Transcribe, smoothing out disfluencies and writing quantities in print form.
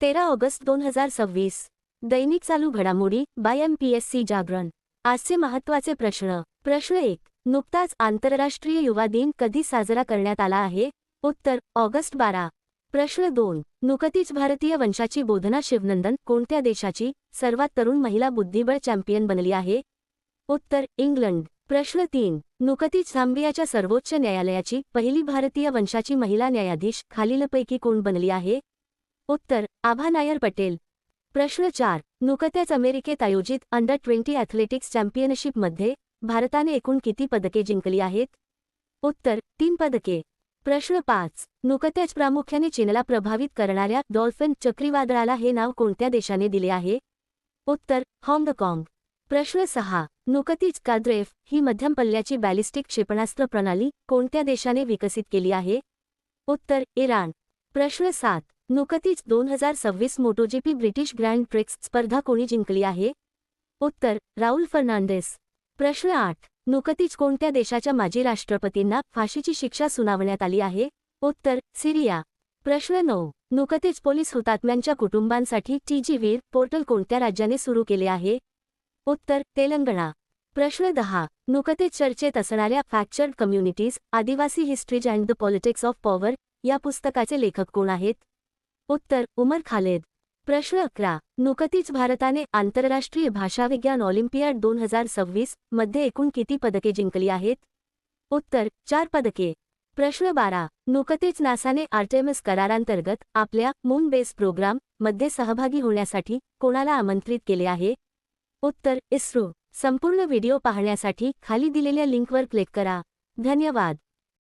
13 August 2026. दैनिक चालू घडामोडी bye MPSC जागरण. आजचे महत्त्वाचे प्रश्न. प्रश्न 1. नुकताच आंतरराष्ट्रीय युवा दिन कधी साजरा करण्यात आला आहे? उत्तर ऑगस्ट 12. प्रश्न 2. नुकतीच भारतीय वंशाची बोधना शिवनंदन कोणत्या देशाची सर्वात तरुण महिला बुद्धिबळ चॅम्पियन बनली आहे? उत्तर इंग्लंड. प्रश्न 3. नुकतीच झांबियाच्या सर्वोच्च न्यायालयाची पहिली भारतीय वंशाची महिला न्यायाधीश खालीलपैकी कोण बनली आहे? उत्तर आभा नायर पटेल. प्रश्न 4. नुकत्याच अमेरिकेत आयोजित अंडर-20 ॲथलेटिक्स चॅम्पियनशिपमध्ये भारताने एकूण किती पदके जिंकली आहेत? उत्तर 3 पदके. प्रश्न 5. नुकत्याच प्रामुख्याने चीनला प्रभावित करणाऱ्या डॉल्फिन चक्रीवादळाला हे नाव कोणत्या देशाने दिले आहे? उत्तर हाँगकाँग. प्रश्न 6. नुकतीच काद्रेफ ही मध्यम पल्ल्याची बॅलिस्टिक क्षेपणास्त्र प्रणाली कोणत्या देशाने विकसित केली आहे? उत्तर इराण. प्रश्न 7. नुकतीच 2026 मोटोजीपी ब्रिटिश ग्रँड प्रिक्स स्पर्धा कोणी जिंकली आहे? उत्तर राहुल फर्नांडिस. प्रश्न 8. नुकतीच कोणत्या देशाच्या माजी राष्ट्रपतींना फाशीची शिक्षा सुनावण्यात आली आहे? उत्तर सिरिया. प्रश्न 9. नुकतेच पोलीस हुतात्म्यांच्या कुटुंबांसाठी टीजी-वीर पोर्टल कोणत्या राज्याने सुरू केले आहे? उत्तर तेलंगणा. प्रश्न 10. नुकतेच चर्चेत असणाऱ्या फ्रॅक्चर्ड कम्युनिटीज आदिवासी histories and the politics of power या पुस्तकाचे लेखक कोण आहेत? उत्तर उमर खालेद. प्रश्न 11. नुकतीच भारताने आंतरराष्ट्रीय भाषाविज्ञान ऑलिम्पियाड 2026 मध्ये एकूण किती पदके जिंकली आहेत? उत्तर 4 पदके. प्रश्न 12. नुकतेच नासाने आर्टेमिस करारांतर्गत आपल्या मून बेस प्रोग्राम मध्ये सहभागी होण्यासाठी कोणाला आमंत्रित केले आहे? उत्तर इस्रो. संपूर्ण व्हिडिओ पाहण्यासाठी खाली दिलेल्या लिंकवर क्लिक करा. धन्यवाद.